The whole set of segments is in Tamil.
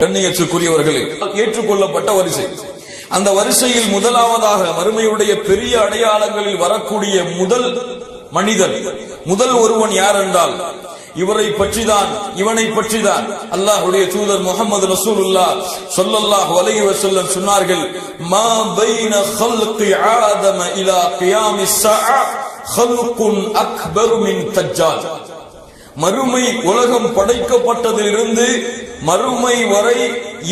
கண்ணியத்துக்குரியவர்களே, ஏற்றுக்கொள்ளப்பட்ட வரிசை. அந்த வரிசையில் முதலாவதாக மறுமையுடைய பெரிய அடையாளங்களில் வரக்கூடிய முதல் மனிதன், முதல் ஒருவன் யார் என்றால் இவனை பற்றிதான் அல்லாஹ்வுடைய தூதர் முஹம்மது ரசூலுல்லாஹ் ஸல்லல்லாஹு அலைஹி வஸல்லம் சொன்னார்கள், மா பைன خلق ஆதம இலா கியாமிஸ் ஸஆ خلقٌ அக்பர் மின் தஜ்ஜால். மறுமை உலகம் படைக்கப்பட்டதிலிருந்து மறுமை வரை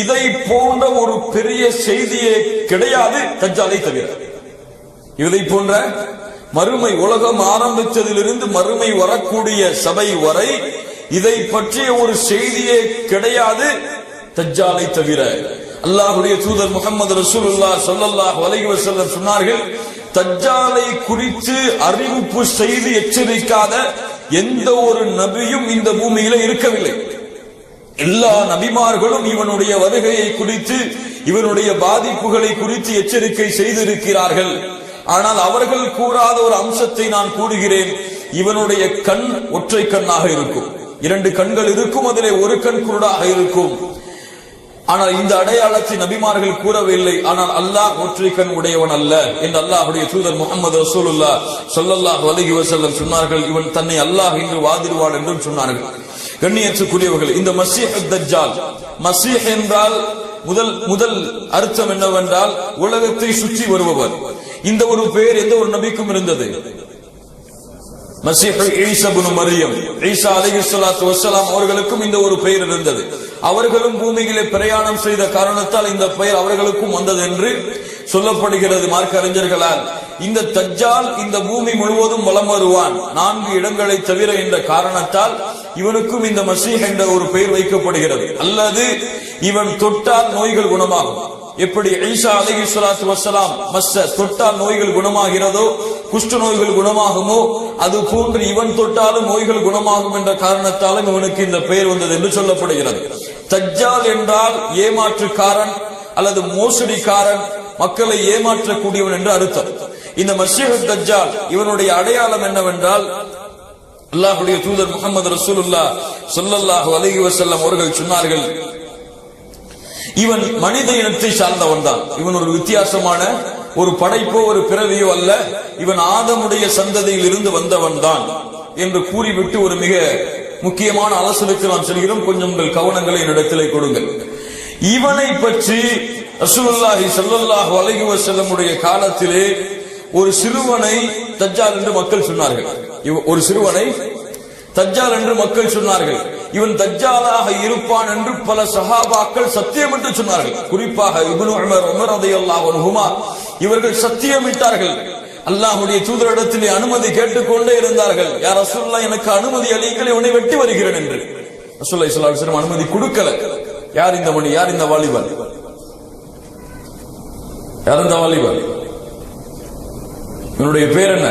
இதை போன்ற ஒரு பெரிய செய்தியே கிடையாது தஜ்ஜாலை தவிர. இதை போன்ற மறுமை உலகம் ஆரம்பித்ததிலிருந்து மறுமை வரக்கூடிய சபை வரை இதை பற்றிய ஒரு செய்தியே கிடையாது தஜ்ஜாலை தவிர. அல்லாஹ்வுடைய தூதர் முஹம்மது ரசூலுல்லாஹ் ஸல்லல்லாஹு அலைஹி வஸல்லம் சொன்னார்கள், தஜ்ஜாலை குறித்து அறிவிப்பு செய்து எச்சரிக்காத எந்த ஒரு நபியும் இந்த பூமியில இருக்கவில்லை. எல்லா நபிமார்களும் இவனுடைய வருகையை குறித்து இவனுடைய பாதிப்புகளை குறித்து எச்சரிக்கை செய்திருக்கிறார்கள். ஆனால் அவர்கள் கூறாத ஒரு அம்சத்தை நான் கூறுகிறேன். இவனுடைய கண் ஒற்றை கண்ணாக இருக்கும், 2 கண்கள் இருக்கும், அதிலே ஒரு கண் குருடாக இருக்கும். ஆனால் இந்த அடையாளத்தை நபிமார்கள் கூறவில்லை. ஆனால் அல்லாஹ் ஒற்றை கண் உடையவன் அல்ல என்று அல்லாஹ்வுடைய தூதர் முஹம்மது ரசூலுல்லாஹ் ஸல்லல்லாஹு அலைஹி வஸல்லம் சொன்னார்கள். இவன் தன்னை அல்லாஹ் என்று வாதிடுவான் என்றும் சொன்னார்கள். கண்ணியத்துக்குரியவர்கள், இந்த மஸீஹ் தஜ்ஜால், மஸீஹ் என்றால் முதல் அர்த்தம் என்னவென்றால் உலகத்தை சுற்றி வருபவர். இந்த ஒரு பெயர் எந்த ஒரு நபிக்கும் இருந்தது? மஸீஹ் ஈசா இப்னு மரியம், ஈசா அலைஹிஸ்ஸலாத்து வஸ்ஸலாம் அவர்களுக்கும் இந்த ஒரு பெயர் இருந்தது. அவர்களும் பூமியிலே பிரயாணம் செய்த காரணத்தால் இந்த பெயர் அவர்களுக்கும் வந்தது என்று சொல்லப்படுகிறது மார்க்க அறிஞர்களால். இந்த தஜ்ஜால் இந்த பூமி முழுவதும் வலம் வருவான் 4 இடங்களை தவிர என்ற காரணத்தால் இவனுக்கும் இந்த மஸீஹ் என்ற ஒரு பெயர் வைக்கப்படுகிறது. அல்லது இவன் தொட்டால் நோய்கள் குணமாகும். எப்படி ஈசா அலைஹிஸ்ஸலாத்து வஸ்ஸலாம் தொட்டால் நோய்கள் குணமாகிறதோ, குஷ்ட நோய்கள் குணமாகுமோ, அது போன்று இவன் தொட்டாலும் நோய்கள் குணமாகும் என்ற காரணத்தாலும் இவனுக்கு இந்த பெயர் வந்தது என்று சொல்லப்படுகிறது. தஜ்ஜால் என்றால் ஏமாற்றுக்காரன் அல்லது மோசடிக்காரன், மக்களை ஏமாற்றக்கூடியவன் என்று அர்த்தம். இந்த மஸீஹ் தஜ்ஜால் இவனுடைய அடையாளம் என்னவென்றால் அல்லாஹ்வுடைய தூதர் முஹம்மது ரசூலுல்லாஹ் ஸல்லல்லாஹு அலைஹி வஸல்லம் அவர்கள் சொன்னார்கள், இவன் மனித இனத்தை சார்ந்தவன் தான். இவன் ஒரு வித்தியாசமான ஒரு படைப்போ ஒரு பிறவியோ அல்ல, இவன் ஆதமுடைய சந்ததியில் இருந்து வந்தவன் தான் என்று கூறிவிட்டு ஒரு மிக முக்கியமான அலசலுக்கு நாம் செல்கிறோம். கொஞ்சம் உங்கள் கவனங்களை என்னிடத்திலே கொடுங்கள். இவனை பற்றி ரசூலுல்லாஹி ஸல்லல்லாஹு அலைஹி வஸல்லம் உடைய காலத்திலே ஒரு சிறுவனை தஜ்ஜால் என்று மக்கள் சொன்னார்கள். ஒரு சிறுவனை தஜ்ஜால் என்று மக்கள் சொன்னார்கள். இவன் தஜ்ஜாலாக இருப்பான் என்று பல சஹாபாக்கள் சத்தியம் என்று சொன்னார்கள். குறிப்பாக இப்னு உமர் ரலியல்லாஹு அன்ஹுமா இவர்கள் சத்தியமிட்டார்கள். அல்லாஹ்வுடைய தூதரிடத்திலே அனுமதி கேட்டுக்கொண்டே இருந்தார்கள். யா ரசூலுல்லாஹ், எனக்கு அனுமதி அளியுங்கள், இவனை வெட்டி வருகிறேன் என்று. ரசூலுல்லாஹி ஸல்லல்லாஹு அலைஹி வஸல்லம் அனுமதி கொடுக்கல. யார் இந்த மணி, யார் இந்த வாலிபன், யார் இந்த வாலிபன், இவனுடைய பேர் என்ன,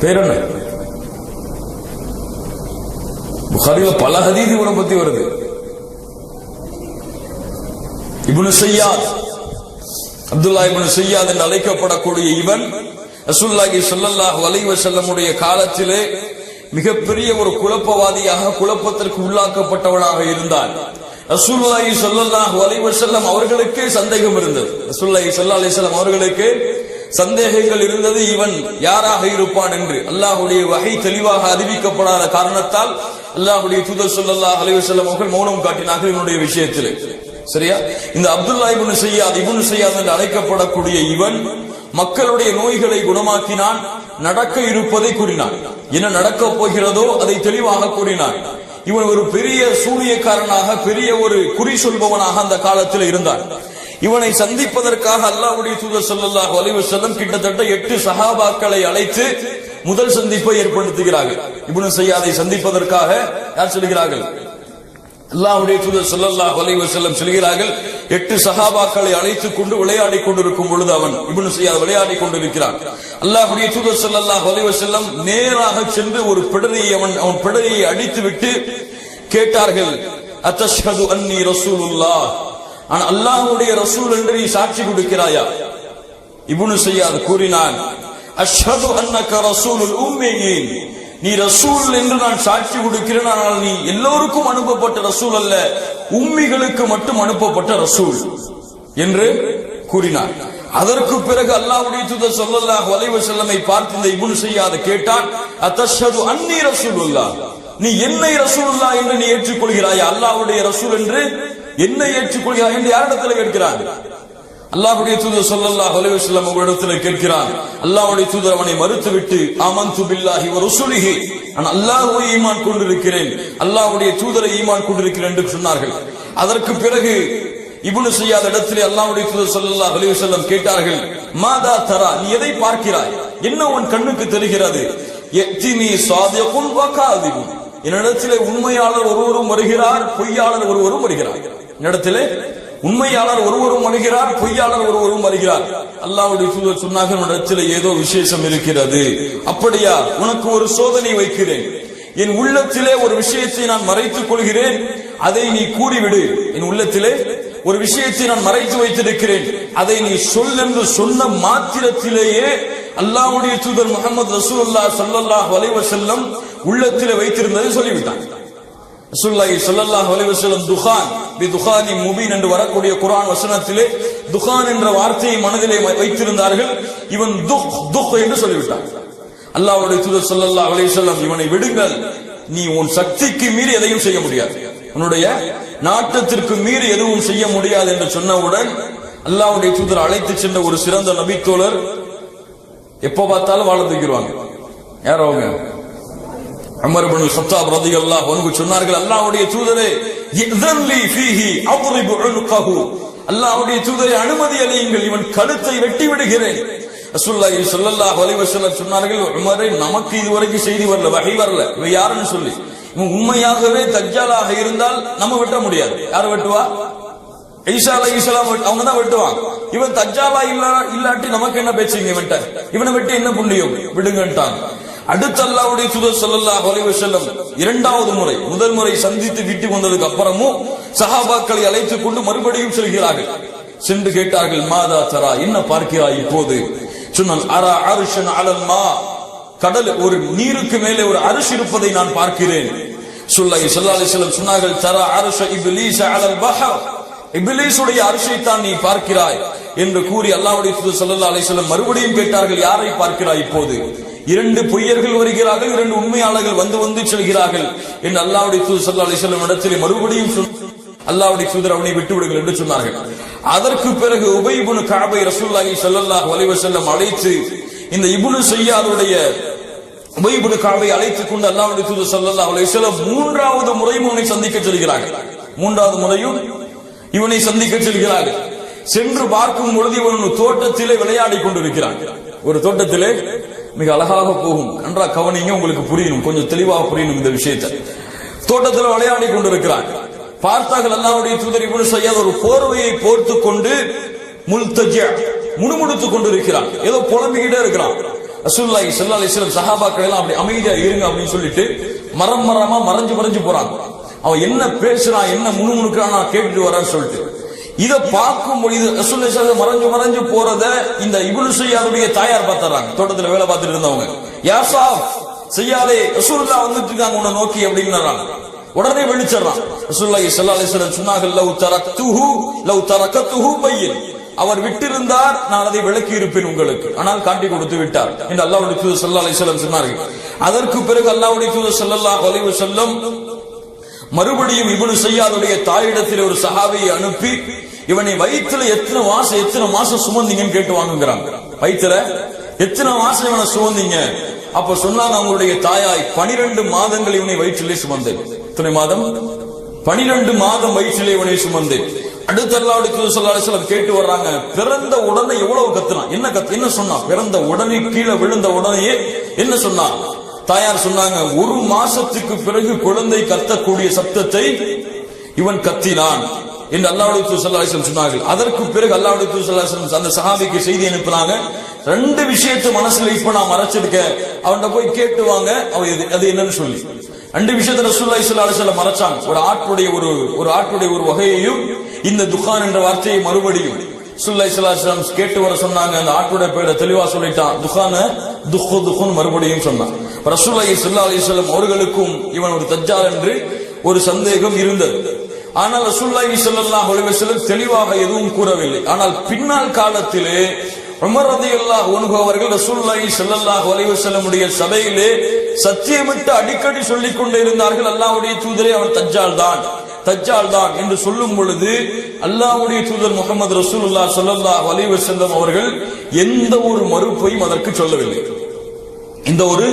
பேர் என்ன? புகாரில பல ஹதீஸ் இவனை பத்தி வருது. இப்னு ஸையாத், அப்துல்லாஹ் இப்னு ஸையாத் என்று அழைக்கப்படக்கூடிய இவன் ரசூலுல்லாஹி ஸல்லல்லாஹு அலைஹி வஸல்லம் உடைய காலத்திலே மிகப்பெரிய ஒரு குழப்பவாதியாக, குழப்பத்திற்கு உள்ளாக்கப்பட்டவனாக இருந்தான். ரசூலுல்லாஹி ஸல்லல்லாஹு அலைஹி வஸல்லம் அவர்களுக்கு சந்தேகம் இருந்தது. ரசூலுல்லாஹி ஸல்லல்லாஹு அலைஹி வஸல்லம் அவர்களுக்கு சந்தேகங்கள் இருந்தது, இவன் யாராக இருப்பான் என்று. அல்லாஹ்வுடைய வஹி தெளிவாக அறிவிக்கப்படாத காரணத்தால் அல்லாஹ்வுடைய தூதர் ஸல்லல்லாஹு அலைஹி வஸல்லம் அவர்கள் மௌனம் காட்டினார்கள் இவனுடைய விஷயத்தில். சரியா? இந்த அப்துல்லாஹ் இப்னு ஸையாத் என்று அழைக்கப்படக்கூடிய இவன் மக்களுடைய நோய்களை குணமாக்கினான், நடக்க இருப்பதை கூறினான், என்ன நடக்கப் போகிறதோ அதை தெளிவாக கூறினான். இவன் ஒரு பெரிய சூனியக்காரனாக, பெரிய ஒரு குறி சொல்பவனாக அந்த காலத்தில் இருந்தான். இவனை சந்திப்பதற்காக அல்லாஹ்வுடைய தூதர் ஸல்லல்லாஹு அலைஹி வஸல்லம் கிட்டத்தட்ட 8 சஹாபாக்களை அழைத்து முதல் சந்திப்பை ஏற்படுத்துகிறார்கள். இப்னு ஸையாதை சந்திப்பதற்காக யார் சொல்கிறார்கள்? அல்லாஹ்வுடைய தூதர் ஸல்லல்லாஹு அலைஹி வஸல்லம் சொல்கிறார்கள். 8 சஹாபாக்களை அழைத்துக் கொண்டு விளையாடிக் கொண்டிருக்கும் பொழுது அவன் இப்னு ஸையாத் விளையாடிக் கொண்டிருக்கிறான். அல்லாஹ்வுடைய தூதர் ஸல்லல்லாஹு அலைஹி வஸல்லம் நேராக சென்று ஒரு பிடரியை அவன் பிடரியை அடித்துவிட்டு கேட்டார்கள், அத்தஷ்ஹது அன்னி ரசூலுல்லாஹ், ஆனா அல்லாஹ்வுடைய ரசூல் என்று நீ சாட்சி கொடுக்கிறாயா? இப்னு ஸையாத் கூறினான், அஷ்ஹது அன்னக ரசூலுல் உம்மீன், நீ ரசூல் என்று நான் சாட்சி கொடுக்கிறேன், ஆனால் நீ எல்லோருக்கும் அனுப்பப்பட்ட ரசூல் அல்ல, உம்மிகளுக்கு மட்டும் அனுப்பப்பட்ட ரசூல் என்று கூறினார். அதற்கு பிறகு அல்லாஹ்வுடைய தூதர் ஸல்லல்லாஹு அலைஹி வஸல்லமை பார்த்து இந்த இப்னு ஸையாத் கேட்டான், அத்தஷ்ஹது அன்னி ரசூலுல்லாஹ், நீ என்னை ரசூலுல்லாஹ் என்று நீ ஏற்றுக்கொள்கிறாயா? அல்லாஹ்வுடைய ரசூல் என்று என்னை ஏற்றுக்கொள்கிறாய் என்று யாரிடத்தில் கேட்கிறான்? அல்லாஹ்வுடைய தூதர் ஸல்லல்லாஹு அலைஹி வஸல்லம் அவரிடத்தில் கேட்கிறான். அல்லாஹ்வுடைய தூதர் அவனை மறுத்துவிட்டு, ஆமன்து பில்லாஹி வ ரசூலிஹி, நான் அல்லாஹ்வை ஈமான் கொண்டிருக்கிறேன், அல்லாஹ்வுடைய தூதரை ஈமான் கொண்டிருக்கிறேன் என்று சொன்னார்கள். அதற்கு பிறகு இப்னு ஸையாத் இடத்திலே அல்லாஹ்வுடைய தூதர் ஸல்லல்லாஹு அலைஹி வஸல்லம் கேட்டார்கள், மாதா தரா, நீ எதை பார்க்கிறாய்? என்ன உன் கண்ணுக்கு தெரிகிறது? யத்தினி சாதிகுன் வ காதிபுன், என்னிடத்திலே உண்மையாளர் ஒருவரும் வருகிறார், பொய்யாளர் ஒருவரும் வருகிறார். என்னிடத்திலே உண்மையாளர் ஒருவரும் வருகிறார், பொய்யாளர் ஒருவரும் வருகிறார். அல்லாஹ்வுடைய தூதர் சொன்னார்கள், உன்னிடத்திலே ஏதோ விசேஷம் இருக்கிறது. அப்படியா? உனக்கு ஒரு சோதனை வைக்கிறேன். என் உள்ளத்திலே ஒரு விஷயத்தை நான் மறைத்துக் கொள்கிறேன், அதை நீ கூறிவிடு. என் உள்ளத்திலே ஒரு விஷயத்தை நான் மறைத்து வைத்திருக்கிறேன், அதை நீ சொல் என்று சொன்ன மாத்திரத்திலேயே அல்லாஹ்வுடைய தூதர் முஹம்மது ரசூலுல்லாஹ் ஸல்லல்லாஹு அலைஹி வஸல்லம் உள்ளத்திலே வைத்திருந்ததை சொல்லிவிட்டான். ரசூலுல்லாஹி ஸல்லல்லாஹு அலைஹி வஸல்லம் துகான் பி துகானி முபீன் என்று வரக்கூடிய குர்ஆன் வசனத்திலே துகான் என்ற வார்த்தையை மனதிலே வைத்திருந்தார்கள். இவன் துக் என்று சொல்லிவிட்டான். அல்லாஹ்வுடைய தூதர் ஸல்லல்லாஹு அலைஹி வஸல்லம், இவனை விடுங்கள், நீ உன் சக்திக்கு மீறி எதையும் செய்ய முடியாது, உன்னுடைய நாட்டத்திற்கு மீறி எதுவும் செய்ய முடியாது என்று சொன்னவுடன் அல்லாஹ்வுடைய தூதர் அழைத்து சென்ற ஒரு சிறந்த நபி தோழர், எப்ப பார்த்தாலும் வாழ தூக்கிடுவாங்க. யார் அவங்க? உமர் இப்னு ഖത്താப் রাদিয়াল্লাহு அன்ஹு சொன்னார்கள், அல்லாஹ்வுடைய தூதரே, இذன்லி ஃபீஹி அضرب عنقه, அல்லாஹ்வுடைய தூதரே அனுமதி அளியுங்கள், இவன் கழுத்தை வெட்டி விடுகிறேன். ரசூலுல்லாஹி ஸல்லல்லாஹு அலைஹி வஸல்லம் சொன்னார்கள், உமரே, நமக்கு இதுவரைக்கும் செய்தி வரல, வஹி வரல, இவ யாருன்னு சொல்லி. இவன் உண்மையாகவே தஜ்ஜாலாக இருந்தால் நம்ம வெட்ட முடியாது. யார் வெட்டுவா? ஈசா அலைஹிஸ்ஸலாம் அவங்க தான் வெட்டுவாங்க. இவன் தஜ்ஜாலா இல்லாட்டி நமக்கு என்ன பேச்சுங்க? இவனை வெட்டி என்ன புண்ணியம்? விடுங்கன்ட்டாங்க. அடுத்த அல்லாஹ்வுடைய தூதர் ஸல்லல்லாஹு அலைஹி வஸல்லம் இரண்டாவது முறை, முதல் முறை சந்தித்து விட்டு வந்ததுக்கு அப்புறமும் சஹாபாக்களை அழைத்துக் கொண்டு மறுபடியும் செல்கிறார்கள். சென்று கேட்டார்கள், மாதா தரா, என்ன பார்க்கிறாய் இப்போது? சொன்னான், அரா அர்ஷன் அலல் மா, கடல், ஒரு நீருக்கு மேலே ஒரு அரிசி இருப்பதை நான் பார்க்கிறேன். ஸல்லல்லாஹு அலைஹி வஸல்லம் சொன்னார்கள், தரா அர்ஷ இப்லீஸ் அலல் பஹர், இப்லீஸுடைய அரிசை தான் நீ பார்க்கிறாய் என்று கூறி அல்லாஹ்வுடைய தூதர் ஸல்லல்லாஹு அலைஹி வஸல்லம் மறுபடியும் கேட்டார்கள், யாரை பார்க்கிறாய் இப்போது? இரண்டு பொய்யர்கள் வருகிறார்கள், இரண்டு உண்மையாளர்கள் வந்து வந்து செல்கிறார்கள் என்று அல்லாஹ்வுடைய தூதர் ஸல்லல்லாஹு அலைஹி வஸல்லம் இடத்திலே மறுபடியும் அல்லாஹ்வுடைய தூதர் அவனை விட்டு விடுங்கள் என்று சொன்னார்கள். அதற்கு பிறகு உபை இப்னு கஅபை ரசூலுல்லாஹி ஸல்லல்லாஹு அலைஹி வஸல்லம் அழைத்து இந்த இப்னு ஸையாதுடைய உபை இப்னு கஅபை அழைத்துக் கொண்டு அல்லாஹ்வுடைய தூதர் ஸல்லல்லாஹு அலைஹி வஸல்லம் மூன்றாவது முறையும் அவனை சந்திக்க செல்கிறார்கள். மூன்றாவது முறையும் இவனை சந்திக்க செல்கிறார்கள். சென்று பார்க்கும் பொழுது இவன் தோட்டத்திலே விளையாடி கொண்டிருக்கிறான். ஒரு தோட்டத்திலே மிக அழகாக போகும். நன்றா கவனிங்க, உங்களுக்கு புரியணும், கொஞ்சம் தெளிவாக புரியணும் இந்த விஷயத்தை. தோட்டத்தில் விளையாடி கொண்டிருக்கிறான். பார்த்தார்கள் அல்லாஹ்வுடைய தூதர் இப்னு ஸையாத் ஒரு போர்வையை போர்த்துக் கொண்டு முல்தஜிஅ, முணுமுணுத்துக் கொண்டிருக்கிறான், ஏதோ புலம்பிக்கிட்டே இருக்கிறான். ரசூலுல்லாஹி ஸல்லல்லாஹு அலைஹி வஸல்லம் சஹாபாக்கள் எல்லாம் அப்படி அமைதியா இருங்க அப்படின்னு சொல்லிட்டு மரமா மறைஞ்சு போறாங்க. அவன் என்ன பேசுறான், என்ன முணுமுணுக்கிறான் கேட்டுட்டு வரான்னு சொல்லிட்டு இத பார்க்கும் பொழுது ரசூலுல்லாஹி மறைஞ்சு போறத இந்த இப்னு ஸையாதுடைய தாயார் பார்த்தாங்க. தோட்டத்துல வேலை பார்த்துட்டு இருந்தவங்க, யா சாஃப் ஸையாதே, ரசூலுல்லாஹ் வந்துட்டு இருக்காங்க உன்னை நோக்கி அப்படின்னாங்க. உடனே வெளிச்சறான். ரசூலுல்லாஹி ஸல்லல்லாஹு அலைஹி வஸல்லம் சொன்னார்கள், லவ் தரகத்துஹு பையின், அவர் விட்டிருந்தார் நான் அதை விளக்கி இருப்பேன் உங்களுக்கு, ஆனால் காட்டி கொடுத்து விட்டார் என்று அல்லாஹ்வுடைய தூதர் ஸல்லல்லாஹு அலைஹி வஸல்லம் சொன்னார்கள். அதற்கு பிறகு அல்லாஹ்வுடைய தூதர் ஸல்லல்லாஹு அலைஹி வஸல்லம் மறுபடியும் இப்னு ஸையாதுடைய தாயிடத்தில் ஒரு சஹாபியை அனுப்பி, இவனை வயிற்றுல எத்தனை மாசம் சுமந்தீங்கன்னு கேட்டு வாங்குகிறாங்க. வயிற்றுல எத்தனை மாசம் இவனை சுமந்தீங்க? அப்ப சொன்னாங்க, அவங்களுடைய தாயாய் 12 மாதங்கள் இவனை வயிற்றிலே சுமந்தேன். எத்தனை மாதம்? 12 மாதம் வயிற்றிலே இவனை சுமந்தேன். அடுத்த அல்லாஹ்வுடைய தூதர் ஸல்லல்லாஹு அலைஹி வஸல்லம் கேட்டு வர்றாங்க, பிறந்த உடனே எவ்வளவு கத்துனான், என்ன சொன்னா? பிறந்த உடனே கீழே விழுந்த உடனேயே என்ன சொன்னான்? தாயார் சொன்னாங்க, 1 மாசத்துக்கு பிறகு குழந்தை கத்தக்கூடிய சத்தத்தை இவன் கத்தினான் என்று அல்லாஹ்வுடைய தூதர் ஸல்லல்லாஹு அலைஹி வஸல்லம் சொன்னார்கள். அதற்கு பிறகு அல்லாஹ்வுடைய தூதர் ஸல்லல்லாஹு அலைஹி வஸல்லம் அந்த சஹாபிக்கு செய்தி அனுப்புனாங்க, 2 விஷயத்தை மனசுல இப்ப நான் மறைச்சிருக்க, அவன்கிட்ட போய் கேட்டுவாங்க அது என்னன்னு சொல்லி. 2 விஷயத்தை ரசூலுல்லாஹி ஸல்லல்லாஹு அலைஹி வஸல்லம் மறைச்சாங்க. ஒரு ஆட்டுடைய ஒரு வகையையும் இந்த துகான் என்ற வார்த்தையை மறுபடியும் ரசூலுல்லாஹி ஸல்லல்லாஹு அலைஹி வஸல்லம் கேட்டு வர சொன்னாங்க. அந்த ஆட்டுடைய பேரை தெளிவா சொல்லிட்டான், துகான துஹுன் மறுபடியும் சொன்னான். ரசூலுல்லாஹி ஸல்லல்லாஹு அலைஹி வஸல்லம் அவர்களுக்கும் இவன் ஒரு தஜ்ஜால் என்று ஒரு சந்தேகம் இருந்தது. ஆனால் ரசூலுல்லாஹி ஸல்லல்லாஹு அலைஹி வஸல்லம் தெளிவாக எதுவும் கூறவில்லை. ஆனால் பின்னால் காலத்திலே உமர் ரலியல்லாஹு அன்ஹு அவர்கள் ரசூலுல்லாஹி ஸல்லல்லாஹு அலைஹி வஸல்லம் உடைய சபையிலே சத்தியமிட்டு அடிக்கடி சொல்லிக் கொண்டே இருந்தார்கள், அல்லாஹ்வுடைய தூதரே அவன் தஜ்ஜால் தான் என்று சொல்லும் பொழுது அல்லாஹ்வுடைய தூதர் முஹம்மது ரசூலுல்லாஹி ஸல்லல்லாஹு அலைஹி வஸல்லம் அவர்கள் எந்த ஒரு மறுப்பையும் அதற்கு சொல்லவில்லை. இந்த ஒரு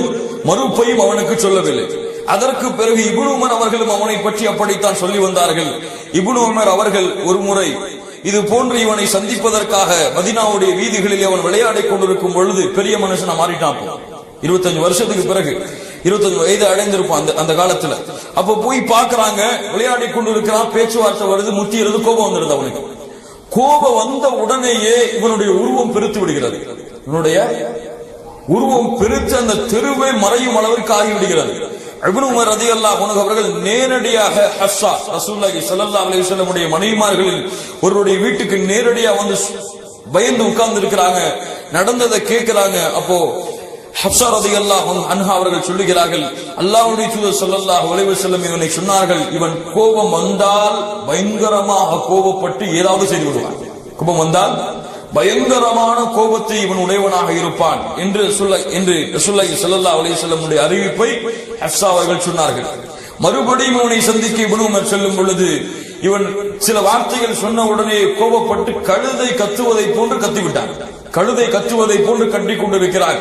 மறுப்பையும் அவனுக்கு சொல்லவில்லை. அதற்கு பிறகு இப்னு உமர் அவர்களும் அவனை பற்றி அப்படித்தான் சொல்லி வந்தார்கள். இப்னு உமர் அவர்கள் ஒரு முறை இது போன்று இவனை சந்திப்பதற்காக மதீனாவுடைய வீதிகளில் அவன் விளையாடிக் கொண்டிருக்கும் பொழுது, பெரிய மனுஷனா மாறிட்டான். 25 வருஷத்துக்கு பிறகு 25 வயது அடைந்திருப்பான் அந்த காலத்துல. அப்ப போய் பாக்குறாங்க, விளையாடி கொண்டிருக்கிறான், பேச்சுவார்த்தை வருது, முத்தியது, கோபம் வந்துடுது அவனுக்கு. கோபம் வந்த உடனேயே இவனுடைய உருவம் பெருத்து விடுகிறது. இவனுடைய உருவம் பெருத்து அந்த தெருவே மறையும் அளவிற்கு ஆகிவிடுகிறது. இப்னு உமர் ரலியல்லாஹு அன்ஹு அவர்கள் நேரடியாக ஹஃப்ஸா ரசூலுல்லாஹி ஸல்லல்லாஹு அலைஹி வஸல்லம் உடைய மனைவிமார்களில் ஒருவருடைய வீட்டுக்கு நேரடியாக வந்து பயந்து உட்கார்ந்து இருக்கிறாங்க. நடந்ததை கேட்கிறாங்க. அப்போ ஹஃப்ஸா ரலியல்லாஹு அன்ஹா அவர்கள் சொல்லுகிறார்கள், அல்லாஹ்வுடைய தூதர் ஸல்லல்லாஹு அலைஹி வஸல்லம் இவனை சொன்னார்கள், இவன் கோபம் வந்தால் பயங்கரமாக கோபப்பட்டு ஏதாவது செய்து விடுவான். கோபம் வந்தால் பயங்கரமான கோபத்தை இவன் உடையவனாக இருப்பான் என்று ரசூலுல்லாஹி ஸல்லல்லாஹு அலைஹி வஸல்லம் உடைய அறிவிப்பை ஹஃப்ஸா அவர்கள் சொன்னார்கள். மறுபடியும் இவனை சந்திக்க இப்னு உமர் செல்லும் பொழுது இவன் சில வார்த்தைகள் சொன்ன உடனே கோபப்பட்டு கழுதை கத்துவதை போன்று கத்திவிட்டான். கழுதை கத்துவதை போன்று கட்டிக் கொண்டிருக்கிறார்.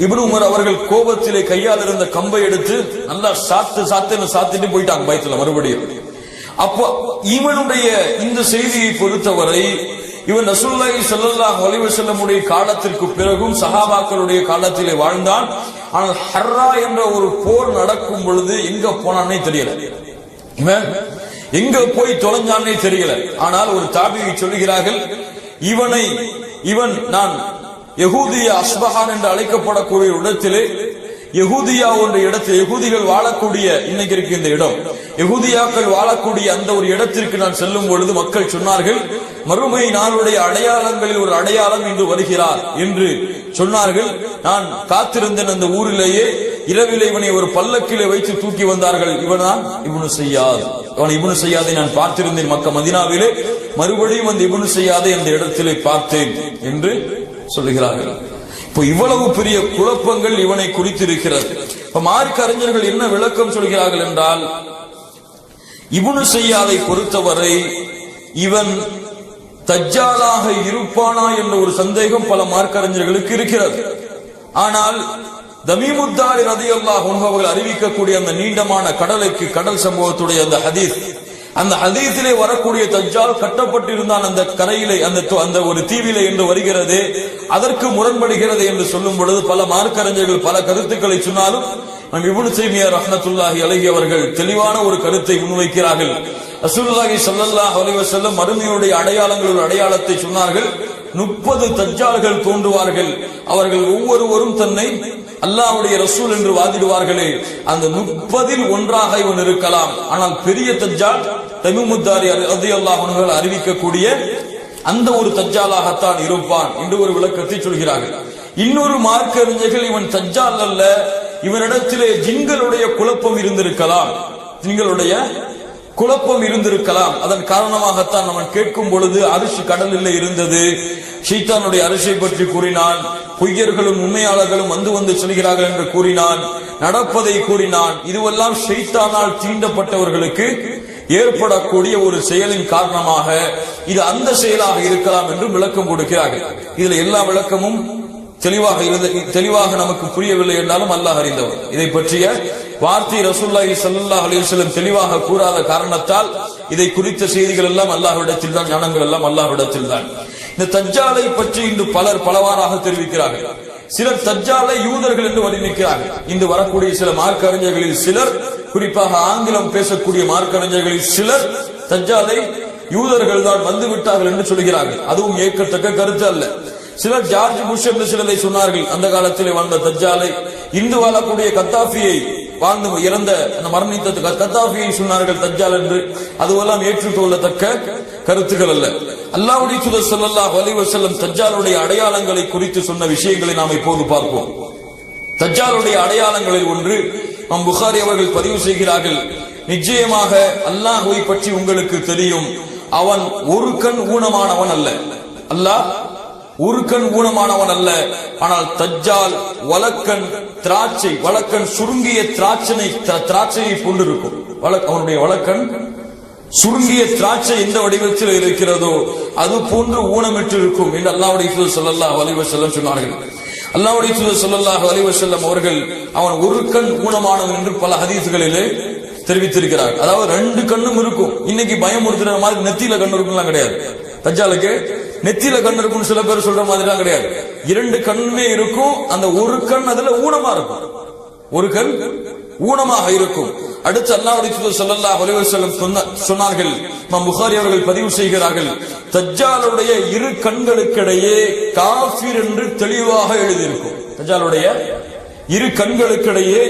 இப்னு உமர் அவர்கள் கோபத்திலே கையால் இருந்த கம்பை எடுத்து நல்லா சாத்திட்டு போயிட்டாங்க பயத்துல மறுபடியும். அப்போ இவனுடைய இந்த செய்தியை பொறுத்தவரை இவன் ரசூலுல்லாஹி ஸல்லல்லாஹு அலைஹி வஸல்லம் உடைய காலத்திற்கு பிறகும் சஹாபாக்களுடைய காலத்திலே வாழ்ந்தான். ஆனால் ஹர்ரா என்ற ஒரு போர் நடக்கும் பொழுது எங்க போனானே தெரியல, இவன் எங்க போய் தொலைஞ்சானே தெரியல. ஆனால் ஒரு தாபியை சொல்லுகிறார்கள், இவன் நான் யஹூதியா அஸ்பஹான் என்று அழைக்கப்படக்கூடிய இடத்திலே யஹூதியா என்ற இடத்தில் யஹூதிகள் வாழக்கூடிய இன்னைக்கு இருக்கு இந்த இடம், யஹூதியாக்கள் வாழக்கூடிய அந்த ஒரு இடத்திற்கு நான் செல்லும் பொழுது மக்கள் சொன்னார்கள், மறுமை நாளுடைய அடையாளங்களில் ஒரு அடையாளம் இன்று வருகிறார் என்று சொன்னார்கள். நான் காத்திருந்தேன் அந்த ஊரிலேயே. இரவிலே இவனை ஒரு பல்லக்கிலே வைத்து தூக்கி வந்தார்கள். இவன்தான் இப்னு ஸையாத். இப்னு ஸையாதை நான் பார்த்திருந்தேன் மதீனாவிலே. மறுபடியும் அந்த இப்னு ஸையாதை அந்த இடத்திலே பார்த்தேன் என்று சொல்லுகிறார்கள். இப்போ இவ்வளவு பெரிய குழப்பங்கள் இவனை குறித்திருக்கிறது. இப்ப மார்க்க அறிஞர்கள் என்ன விளக்கம் சொல்கிறார்கள் என்றால், இப்னு ஸையாதை பொறுத்தவரை இவன் தஜ்ஜாலாக இருப்பானா என்ற ஒரு சந்தேகம் பல மார்க்க அறிஞர்களுக்கு இருக்கிறது. ஆனால் தமீமுத்தாரி ரலியல்லாஹு அன்ஹு அவர்கள் அறிவிக்கக்கூடிய அந்த நீண்டமான கடல் சம்பவத்துடைய அந்த ஹதீஸிலே வரக்கூடிய தஜ்ஜால் கட்டப்பட்டிருந்தான் அந்த கரையிலே, அந்த ஒரு தீவிலே என்று வருகிறது. அதற்கு முரண்படுகிறது என்று சொல்லும் பொழுது பல மார்க்க அறிஞர்கள் பல கருத்துக்களை சொன்னாலும் இப்னு தைமியா ரஹ்மத்துல்லாஹி அலைஹி அவர்கள் தெளிவான ஒரு கருத்தை முன்வைக்கிறார்கள். ரசூலுல்லாஹி ஸல்லல்லாஹு அலைஹி வஸல்லம் மறுமையுடைய அடையாளத்தை சொன்னார்கள். 30 தஜ்ஜால்கள் தோன்றுவார்கள். அவர்கள் ஒவ்வொருவரும் தன்னை அல்லாஹ்வுடைய ரசூல் என்று வாதிடுவார்களே, அந்த 30இல் ஒன்றாக இவன் இருக்கலாம். ஆனால் பெரிய தஜ்ஜால் தமீமுத்தாரி ரலியல்லாஹு அன்ஹு அறிவிக்கக்கூடிய அந்த ஒரு தஜ்ஜாலாகத்தான் இருப்பான் என்று ஒரு விளக்கத்தை சொல்கிறார்கள். இன்னொரு மார்க்க அறிஞர்கள் இவன் தஜ்ஜால் அல்ல, இவனிடத்திலே ஜின்களுடைய குழப்பம் இருந்திருக்கலாம். அதன் காரணமாகத்தான் அவன் கேட்கும் பொழுது அரிசி கடலில் இருந்தது, ஷைத்தானுடைய அரிசியை பற்றி கூறினான், பொய்யர்களும் உண்மையாளர்களும் வந்து சொல்கிறார்கள் என்று கூறினான், நடப்பதை கூறினான். இதுவெல்லாம் ஷைத்தானால் தீண்டப்பட்டவர்களுக்கு ஏற்படக்கூடிய ஒரு செயலின் காரணமாக இது அந்த செயலாக இருக்கலாம் என்று விளக்கம் கொடுக்கிறார்கள். இதுல எல்லா விளக்கமும் தெளிவாக நமக்கு புரியவில்லை என்றாலும் அல்லாஹ் அறிந்தவர். இதை பற்றிய வார்த்தை ரசூலுல்லாஹி ஸல்லல்லாஹு அலைஹி வஸல்லம் தெளிவாக கூறாத காரணத்தால் இதை குறித்த செய்திகள் எல்லாம் அல்லாஹ்விடத்தில் தான், ஞானங்கள் எல்லாம் அல்லாஹ்விடத்தில் தான். இந்த தஜ்ஜாலை பற்றி இன்று பலர் பலவாறாக தெரிவிக்கிறார்கள். சிலர் தஜ்ஜாலை யூதர்கள் என்று வர்ணிக்கிறார்கள். இன்று வரக்கூடிய சில மார்க்க அறிஞர்களில் சிலர், குறிப்பாக ஆங்கிலம் பேசக்கூடிய மார்க்க அறிஞர்களில் சிலர் தஜ்ஜாலை யூதர்கள் தான் வந்து விட்டார்கள் என்று சொல்கிறார்கள். அதுவும் ஏற்கத்தக்க கருத்து அல்ல. சிலர் ஜார்ஜ் புஷ் என்று சிலரை சொன்னார்கள். அந்த காலத்திலே வாழ்ந்த தஜ்ஜாலை, இந்து வாழக்கூடிய கத்தாஃபியை வாழ்ந்து இறந்த மரணித்த கத்தாஃபியை சொன்னார்கள் தஜ்ஜால் என்று. அதுவெல்லாம் ஏற்றுக்கொள்ளத்தக்க கருத்துக்கள் அல்ல. அல்லாஹ்வுடைய தூதர் ஸல்லல்லாஹு அலைஹி வஸல்லம் தஜ்ஜாலுடைய அடையாளங்களை குறித்து சொன்ன விஷயங்களை நாம் இப்போது பார்ப்போம். தஜ்ஜாலுடைய அடையாளங்களில் ஒன்று இமாம் புகாரி அவர்கள் பதிவு செய்கிறார்கள், நிச்சயமாக அல்லாஹ்வை பற்றி உங்களுக்கு தெரியும், அவன் ஒரு கண் ஊனமானவன் அல்ல. அல்லாஹ் ஒரு கண் ஊனமானவன் அல்ல. ஆனால் தஜ்ஜால் வலக்கண் திராட்சை, வலக்கண் சுருங்கிய திராட்சையை கொண்டிருக்கும். அவனுடைய வலக்கண் சுருங்கிய திராட்சை எந்த வடிவத்தில் இருக்கிறதோ அது போன்று ஊனமிட்டு இருக்கும் என்று அல்லாஹ்வுடைய தூதர் ஸல்லல்லாஹு அலைஹி வஸல்லம் சொன்னார்கள். அல்லாஹ்வுடைய தூதர் ஸல்லல்லாஹு அலைஹி வஸல்லம் அவர்கள் அவன் ஒரு கண் ஊனமானவன் என்று பல ஹதீஸ்களிலே தெரிவித்திருக்கிறார். அதாவது ரெண்டு கண்ணும் இருக்கும். இன்னைக்கு பயமுறுத்துற மாதிரி நெத்தியில கண்ணு இருக்கும்லாம் கிடையாது. தஜ்ஜாலுக்கு நெத்தியில கண் இருக்கும்னு சில பேர் சொல்ற மாதிரிலாம் கிடையாது. இரண்டு கண்ணுமே இருக்கும். அந்த ஒரு கண் அதுல ஊனமா இருக்கும், ஒரு கண் ஊனமாக இருக்கும். அடுத்து அல்லாஹ்வுடைய தூதர் ஸல்லல்லாஹு அலைஹி வஸல்லம் சொன்னார்கள், இமாம் புகாரி அவர்கள் பதிவு செய்கிறார்கள், தஜ்ஜாலுடைய இரு கண்களுக்கிடையே காஃபிர் என்று தெளிவாக எழுதியிருக்கும். தஜ்ஜாலுடைய இரு கண்களுக்கிடையே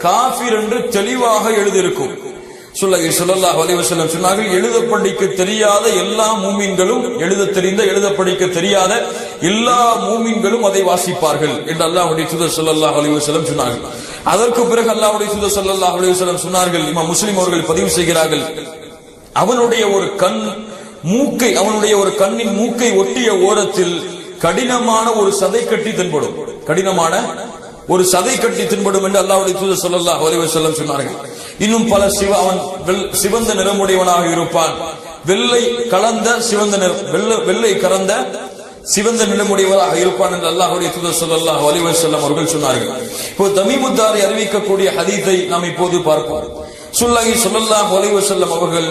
காஃபிர் என்று தெளிவாக எழுதியிருக்கும். ஸல்லல்லாஹு அலைஹி வஸல்லம் சொன்னார்கள், எழுத படிக்க தெரியாத எல்லா மூமின்களும், எழுத தெரிந்த எழுத படிக்க தெரியாத எல்லா மூமின்களும் அதை வாசிப்பார்கள் என்று அல்லாஹ்வுடைய தூதர் ஸல்லல்லாஹு அலைஹி வஸல்லம் சொன்னார்கள். அதற்கு பிறகு அல்லாஹ்வுடைய தூதர் ஸல்லல்லாஹு அலைஹி வஸல்லம் சொன்னார்கள், இமாம் முஸ்லிம் அவர்கள் பதிவு செய்கிறார்கள், அவனுடைய ஒரு கண் மூக்கை, அவனுடைய ஒரு கண்ணின் மூக்கை ஒட்டிய ஓரத்தில் கடினமான ஒரு சதை கட்டி தென்படும், கடினமான ஒரு சதை கட்டி தென்படும் என்று அல்லாஹ்வுடைய தூதர் ஸல்லல்லாஹு அலைஹி வஸல்லம் சொன்னார்கள். இன்னும் பல அவன் சிவந்த நிறமுடையவனாக இருப்பான், வெள்ளை கலந்த சிவந்த வெள்ளை கலந்த சிவந்த நிறமுடையவராக இருப்பான் என்று அல்லாஹ்வுடைய தூதர் ஸல்லல்லாஹு அலைஹி வஸல்லம் அவர்கள் சொன்னார்கள். இப்போ தமீமுத்தாரி அறிவிக்கக்கூடிய ஹதீஸை நாம் இப்போது பார்ப்போம். ஸல்லல்லாஹு அலைஹி வஸல்லம் அவர்கள்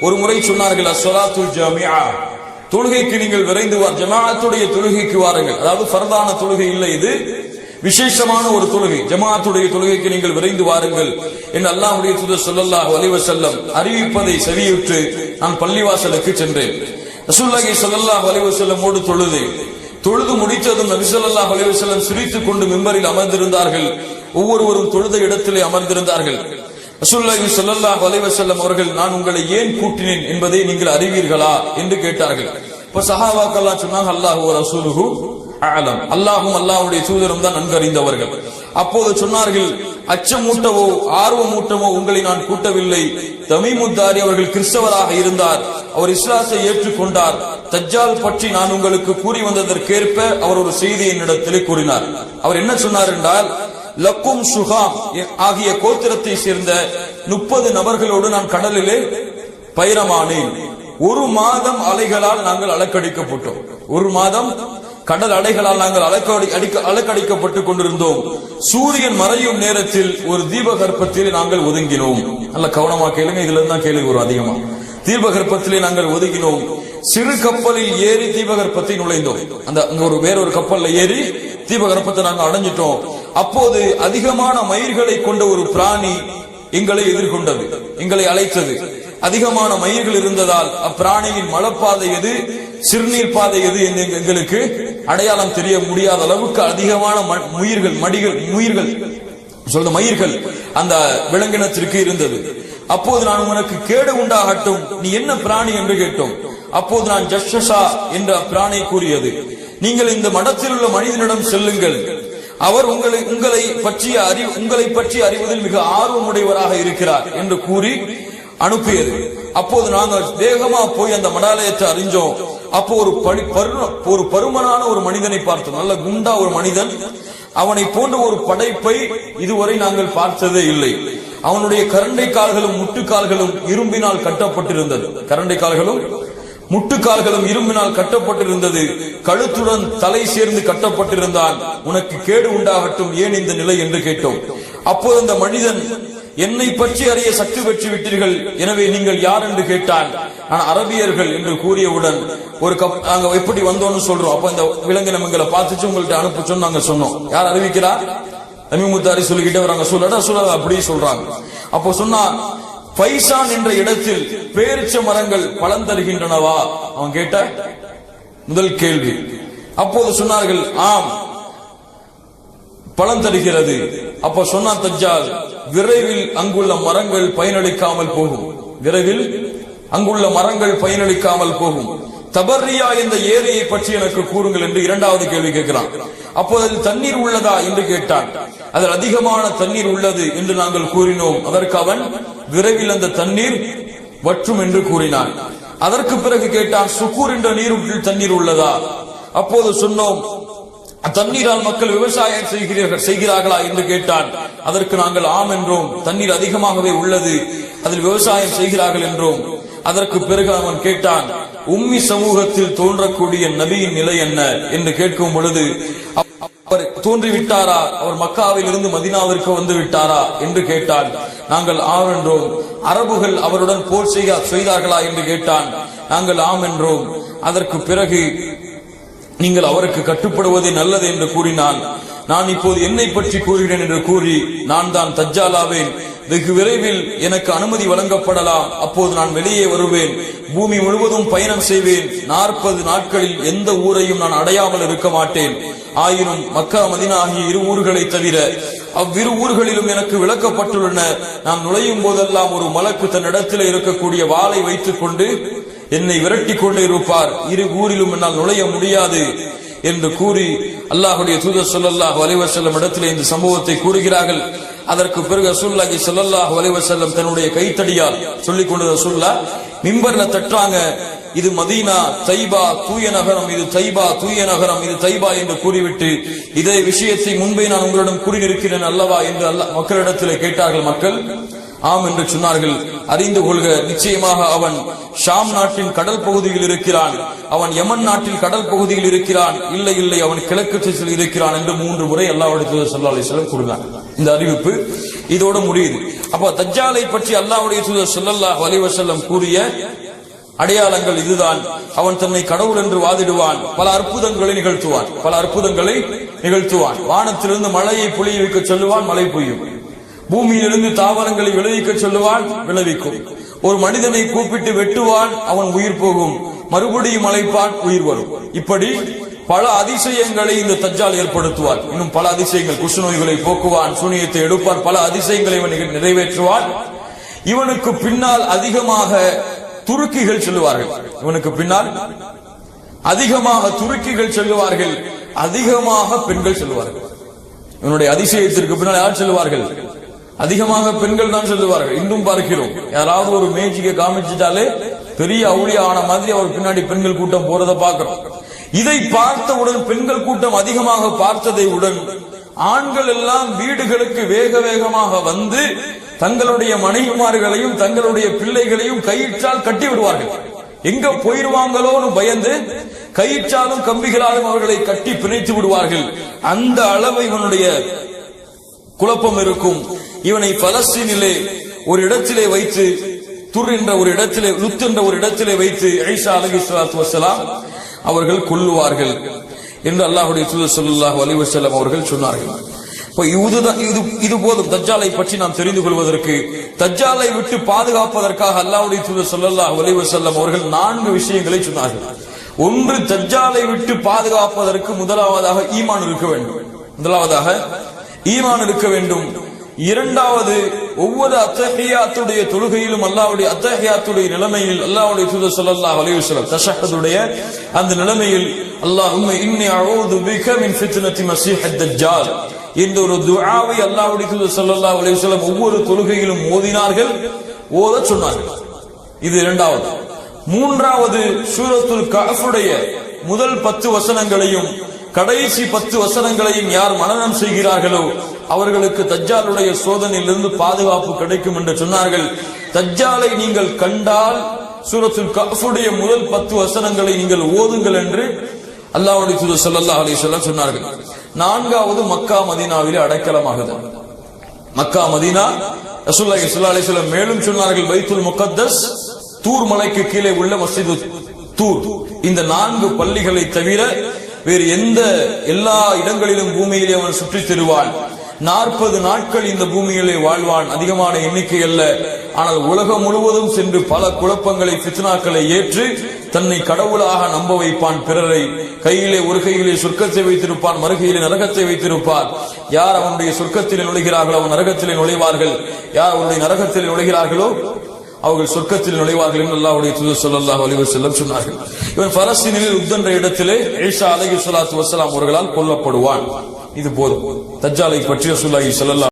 ஒரு முறை சொன்னார்கள், அஸ்ஸலாத்துல் ஜாமிஆ, தொழுகைக்கு நீங்கள் விரைந்து ஜமாஅத்துடைய தொழுகைக்கு வாருங்கள். அதாவது ஃபர்தான தொழுகை இல்லை, இது விசேஷமான ஒரு தொழுகை, ஜமாஅத்துடைய தொழுகைக்கு நீங்கள் விரைந்து வாருங்கள் என்று அல்லாஹ்வுடைய தூதர் ஸல்லல்லாஹு அலைஹி வஸல்லம் அறிவிப்பதை செவியுற்று நான் பள்ளிவாசலுக்கு சென்றேன். ரசூலுல்லாஹி ஸல்லல்லாஹு அலைஹி வஸல்லமோடு தொழுது முடித்ததும் நபி ஸல்லல்லாஹு அலைஹி வஸல்லம் சிரித்துக் கொண்டு மிம்பரில் அமர்ந்திருந்தார்கள். ஒவ்வொருவரும் தொழுத இடத்திலே அமர்ந்திருந்தார்கள். ரசூலுல்லாஹி ஸல்லல்லாஹு அலைஹி வஸல்லம் அவர்கள், நான் உங்களை ஏன் கூட்டினேன் என்பதை நீங்கள் அறிவீர்களா என்று கேட்டார்கள். இப்ப சஹாபாக்கள் சொன்னாங்க, அல்லாஹு வ ரசூலுஹு அஅலம், அல்லாஹும் அல்லாஹ்வுடைய தூதரும் தான் நன்கு அறிந்தவர்கள். அப்போது சொன்னார்கள், அச்சமூட்டவோ ஆர்வமூட்டவோ உங்களை நான் கூட்டவில்லை. தமீமுத்தாரி அவர்கள் கிறிஸ்தவராக இருந்தார், அவர் இஸ்லாத்தை ஏற்றுக்கொண்டார். தஜ்ஜால் பற்றி நான் உங்களுக்கு கூறி வந்ததற்கேற்ப அவர் ஒரு செய்தியை என்னிடத்திலே கூறினார். அவர் என்ன சொன்னார் என்றால், லக்கும் சுகாம் ஆகிய கோத்திரத்தை சேர்ந்த 30 நபர்களோடு நான் கடலிலே பயணமானேன். ஒரு மாதம் அலைகளால் நாங்கள் அலக்கடிக்கப்பட்டோம். ஒரு மாதம் கடல் அலைகளால் நாங்கள் அலக்கடிக்கப்பட்டுக் கொண்டிருந்தோம். சூரியன் மறையும் நேரத்தில் ஒரு தீபகற்பத்திலே நாங்கள் ஒதுங்கினோம். நல்ல கவனமா கேளுங்க, இதுல இருந்தான் கேள்வி வரும் அதிகமா. தீபகற்பத்திலே நாங்கள் ஒதுங்கினோம். சிறு கப்பலில் ஏறி தீபகற்பத்தை நுழைந்தோம். அங்க வேறொரு கப்பல்ல ஏறி தீபகற்பத்தை நாங்கள் அடைஞ்சிட்டோம். அப்போது அதிகமான மயிர்களை கொண்ட ஒரு பிராணி எங்களை எதிர்கொண்டது, எங்களை அழைத்தது. அதிகமான மயிர்கள் இருந்ததால் அப்பிராணியின் மலப்பாதை எது, சிறுநீர் பாதை எது என்று எங்களுக்கு அடையாளம் தெரிய முடியாத அளவுக்கு அதிகமான மயிர்கள் அந்த விலங்கினத்திற்கு இருந்தது. அப்போது நான் உனக்கு கேடு உண்டாகட்டும், நீ என்ன பிராணி என்று கேட்டோம். அப்போது நான் ஜஷஷா என்ற பிராணி கூறியது, நீங்கள் இந்த மடத்தில் உள்ள மனிதனிடம் செல்லுங்கள், அவர் உங்களை பற்றி அறிவதில் மிக ஆர்வமுடையவராக இருக்கிறார் என்று கூறி அனுப்பியது. அப்போது நாங்கள் வேகமா போய் அந்த மடாலயத்தை அறிஞ்சோம். அப்போ ஒரு பருமனான ஒரு மனிதனை பார்த்தோம், நல்ல குண்டா ஒரு மனிதன். அவனை போன்ற ஒரு படைப்பை இதுவரை நாங்கள் பார்த்ததே இல்லை. அவனுடைய கரண்டை கால்களும் முட்டுக்கால்களும் இரும்பினால் கட்டப்பட்டிருந்தது. கரண்டை கால்களும் முட்டுக்கால்களும் இரும்பினால் கட்டப்பட்டிருந்தது. கழுத்துடன் தலை சேர்ந்து கட்டப்பட்டிருந்தான். உனக்கு கேடு உண்டாகட்டும், ஏன் இந்த நிலை என்று கேட்டோம். அப்போது அந்த மனிதன், என்னை பற்றி அறிய சக்தி பெற்று விட்டீர்கள், எனவே நீங்கள் யார் என்று கேட்டான். நான் அரபியர்கள் என்று கூறியவுடன் நாங்க எப்படி வந்தோம்னு சொல்றோம். அப்ப இந்த விலங்கினம் எங்களை பார்த்துச்சு, உங்கள்ட்ட அனுப்ப சொன்னாங்க. சொன்னோம், யார் அறிவிக்கிறா? தமீமுத்தாரி சொல்லிக்கிட்டே வராங்க. சொல்ல அப்படி சொல்றாங்க. அப்போ சொன்னா, பைசான் என்ற இடத்தில் பேரிச்ச மரங்கள் பலன் தருகின்றனவா? அவன் கேட்ட முதல் கேள்வி. அப்போது சொன்னார்கள், ஆம், பலன் தருகிறது. அப்ப சொன்னா தஜ்ஜால், விரைவில் அங்குள்ள மரங்கள் பயனளிக்காமல் போகும், விரைவில் அங்குள்ள மரங்கள் பயனளிக்காமல் போகும். தபர்ரியா என்ற ஏரியை பற்றி எனக்கு கூறுங்கள் என்று இரண்டாவது கேள்வி கேட்கிறான். அப்போது அதில் தண்ணீர் உள்ளதா என்று கேட்டான். அதில் அதிகமான தண்ணீர் உள்ளது என்று நாங்கள் கூறினோம். அதற்கு அவன் விரைவில் அந்த தண்ணீர் வற்றும் என்று கூறினான். அதற்கு பிறகு கேட்டான், சுக்கூர் என்ற நீருற்றில் தண்ணீர் உள்ளதா? அப்போது சொன்னோம், தண்ணீரால் மக்கள் விவசாயம் செய்கிறார்களா என்று கேட்டான். அதற்கு நாங்கள் ஆம் என்றோம், தண்ணீர் அதிகமாகவே உள்ளது, அதில் விவசாயம் செய்கிறார்கள் என்றோம். அதற்கு பிறகு அவன் கேட்டான், உம்மி சமூகத்தில் தோன்றக்கூடிய நபியின் நிலை என்ன என்று கேட்கும் பொழுது, அவர் தோன்றிவிட்டாரா, அவர் மக்காவில் இருந்து மதீனாவிற்கு வந்து விட்டாரா என்று கேட்டான். நாங்கள் ஆம் என்றோம். அரபுகள் அவருடன் போர் செய்தார்களா என்று கேட்டான். நாங்கள் ஆம் என்றோம். அதற்கு பிறகு நீங்கள் அவருக்கு கட்டுப்படுவதே நல்லது என்று கூறினான். நான் இப்போது என்னை பற்றி கூறுகிறேன் என்று கூறி, நான் தான் தஜ்ஜாலாவேன், வெகு விரைவில் எனக்கு அனுமதி வழங்கப்படலாம், அப்போது நான் வெளியே வருவேன், பூமி முழுவதும் பயணம் செய்வேன், 40 நாட்களில் எந்த ஊரையும் நான் அடையாமல் இருக்க மாட்டேன். ஆயினும் மக்கா மதீனா ஆகிய இரு ஊர்களை தவிர அவ்விரு ஊர்களிலும் எனக்கு விளக்கப்பட்டுள்ளன. நான் நுழையும் போதெல்லாம் ஒரு மலக்கு தன்னிடத்தில் இருக்கக்கூடிய வாளை வைத்துக் கொண்டு என்னை விரட்டி கொண்டு இருப்பார். இரு ஊரிலும் என்னால் நுழைய முடியாது என்று கூறி அல்லாஹ்வுடைய தூதர் ஸல்லல்லாஹு அலைஹி வஸல்லம் இடத்திலே இந்த சம்பவத்தை கூறுகிறார்கள். அதற்கு பிறகு ரசூலுல்லாஹி ஸல்லல்லாஹு அலைஹி வஸல்லம் தன்னுடைய கைத்தடியால் சொல்லிக் கொண்டு ரசூலுல்லாஹ் மிம்பர்ல தட்டுறாங்க, இது மதீனா தைபா தூய நகரம், இது தைபா தூய நகரம், இது தைபா என்று கூறிவிட்டு, இதே விஷயத்தை முன்பே நான் உங்களிடம் கூறியிருக்கிறேன் அல்லவா என்று மக்களிடத்திலே கேட்டார்கள். மக்கள் ஆம் என்று சொன்னார்கள். அறிந்து கொள்க, நிச்சயமாக அவன் ஷாம் நாட்டின் கடல் பகுதியில் இருக்கிறான், அவன் யமன் நாட்டில் கடல் பகுதியில் இருக்கிறான், இல்லை இல்லை அவன் கிழக்கு திசையில் இருக்கிறான் என்று 3 முறை அல்லாஹ்வுடைய தூதர் ஸல்லல்லாஹு அலைஹி வஸல்லம் கூறினார். இந்த அறிவிப்பு இதோடு முடியுது. அப்ப தஜ்ஜாலை பற்றி அல்லாஹ்வுடைய தூதர் ஸல்லல்லாஹு அலைஹி வஸல்லம் கூறிய அடையாளங்கள் இதுதான். அவன் தன்னை கடவுள் என்று வாதிடுவான், பல அற்புதங்களை நிகழ்த்துவான். வானத்திலிருந்து மழையை பொழிய வைக்க சொல்லுவான், மழை பொய்யும். பூமியிலிருந்து தாவரங்களை விளைவிக்க சொல்லுவான், விளைவிக்கும். ஒரு மனிதனை கூப்பிட்டு வெட்டுவான், அவன் உயிர் போகும், மறுபடியும் அழைப்பான், உயிர் வரும். இப்படி பல அதிசயங்களை இந்த தஜ்ஜால் ஏற்படுத்துவான். இன்னும் பல அதிசயங்கள், குஷ்ண நோய்களை போக்குவான், சூனியத்தை எடுப்பான், பல அதிசயங்களை இவன் நிறைவேற்றுவான். இவனுக்கு பின்னால் அதிகமாக துருக்கிகள் செல்லுவார்கள். இவனுக்கு பின்னால் அதிகமாக துருக்கிகள் செல்லுவார்கள், அதிகமாக பெண்கள் செல்வார்கள். இவனுடைய அதிசயத்திற்கு பின்னால் யார் செல்வார்கள்? அதிகமாக பெண்கள் தான் செல்லுவார்கள். இன்றும் பார்க்கிறோம், யாராவது ஒரு மேஜிக்கை காமிச்சிட்டாலே பெரிய அவுளியா ஆன மாதிரி அவர் பின்னாடி பெண்கள் கூட்டம் போறதை பார்க்கிறோம். இதை பார்த்தவுடன், பெண்கள் கூட்டம் அதிகமாக பார்த்ததை உடன் ஆண்கள் எல்லாம் வீடுகளுக்கு வேக வேகமாக வந்து தங்களுடைய மனைவிமார்களையும் தங்களுடைய பிள்ளைகளையும் கயிற்றால் கட்டி விடுவார்கள். எங்க போயிருவாங்களோன்னு பயந்து கயிற்றாலும் கம்பிகளாலும் அவர்களை கட்டி பிணைத்து விடுவார்கள். அந்த அளவு இவனுடைய குழப்பம் இருக்கும். இவனை பலஸ்தீனிலே ஒரு இடத்திலே வைத்து, துர் என்ற ஒரு இடத்திலே, லுத் என்ற ஒரு இடத்திலே வைத்து ஈசா அலைஹிஸ்ஸலாத்து வஸ்ஸலாம் அவர்கள் கொல்லுவார்கள் என்று அல்லாஹ்வுடைய தூதர் ஸல்லல்லாஹு அலைஹி வஸல்லம் அவர்கள் சொன்னார்கள். இது போதும் தஜ்ஜாலை பற்றி நாம் தெரிந்து கொள்வதற்கு. தஜ்ஜாலை விட்டு பாதுகாப்பதற்காக அல்லாஹ்வுடைய தூதர் ஸல்லல்லாஹு அலைஹி வஸல்லம் அவர்கள் 4 விஷயங்களை சொன்னார்கள். ஒன்று, தஜ்ஜாலை விட்டு பாதுகாப்பதற்கு முதலாவதாக ஈமான் இருக்க வேண்டும். இரண்டாவது, ஒவ்வொரு அத்தஹியாத்துடைய தொழுகையிலும் அல்லாஹ்வுடைய அத்தஹியாத்துடைய நிலைமையில் அல்லாஹ்வுடைய தூதர் ஸல்லல்லாஹு அலைஹி வஸல்லம் தஷஹ்ஹுடைய அந்த நிலைமையில் அல்லாஹும்ம இன்னி அஊது பிக மின் ஃபித்னத்தி மஸீஹ் தஜ்ஜால் என்ற ஒரு துஆவை அல்லாஹ்வுடைய தூதர் ஸல்லல்லாஹு அலைஹி வஸல்லம் ஒவ்வொரு தொழுகையிலும் ஓதினார்கள், ஓதச் சொன்னார்கள். இது இரண்டாவது. மூன்றாவது, சூரத்துல் கஹ்ஃபுடைய முதல் 10 வசனங்களையும் கடைசி 10 வசனங்களையும் யார் மனனம் செய்கிறார்களோ அவர்களுக்கு தஜ்ஜாலுடைய சோதனையிலிருந்து பாதுகாப்பு கிடைக்கும் என்று சொன்னார்கள். தஜ்ஜாலை நீங்கள் கண்டால் சூரத்துல் கஹ்ஃபுடைய முதல் 10 வசனங்களை நீங்கள் ஓதுங்கள் என்று அல்லாஹ்வுடைய தூதர் ஸல்லல்லாஹு அலைஹி வஸல்லம் சொன்னார்கள். நான்காவது, மக்கா மதீனாவிலே அடைக்கலமாகுதல். மக்கா மதீனா, ரசூலுல்லாஹி ஸல்லல்லாஹு அலைஹி வஸல்லம் மேலும் சொன்னார்கள், பைத்துல் முகத்தஸ், தூர் மலைக்கு கீழே உள்ள மஸ்ஜிது தூர், இந்த 4 பள்ளிகளை தவிர வேறு எல்லா இடங்களிலும் பூமியிலே அவன் சுற்றித் திருவான். 40 நாட்கள் இந்த பூமியிலே வாழ்வான். அதிகமான எண்ணிக்கை அல்ல, ஆனால் உலகம் முழுவதும் சென்று பல குழப்பங்களை, ஃபித்னாக்களை ஏற்று தன்னை கடவுளாக நம்ப வைப்பான். பிறரை கையிலே, ஒரு கையிலே சொர்க்கத்தை வைத்திருப்பான், மறுகையிலே நரகத்தை வைத்திருப்பான். யார் அவனுடைய சொர்க்கத்திலே நுழைகிறார்களோ அவன் நரகத்திலே நுழைவார்கள், யார் அவனுடைய நரகத்திலே நுழைகிறார்களோ அவர்கள் சொர்க்கத்தில் நுழைவார்கள் என்று அல்லாஹ்வுடைய தூதர் ஸல்லல்லாஹு அலைஹி வஸல்லம் சொன்னார்கள். இவன் பலஸ்தீனில் உத் என்ற இடத்திலே ஈசா அலைஹிஸ்ஸலாத்து வஸ்ஸலாம் அவர்களால் கொல்லப்படுவான். இது போதும். தஜ்ஜாலை பற்றி ரசூலுல்லாஹி ஸல்லல்லாஹு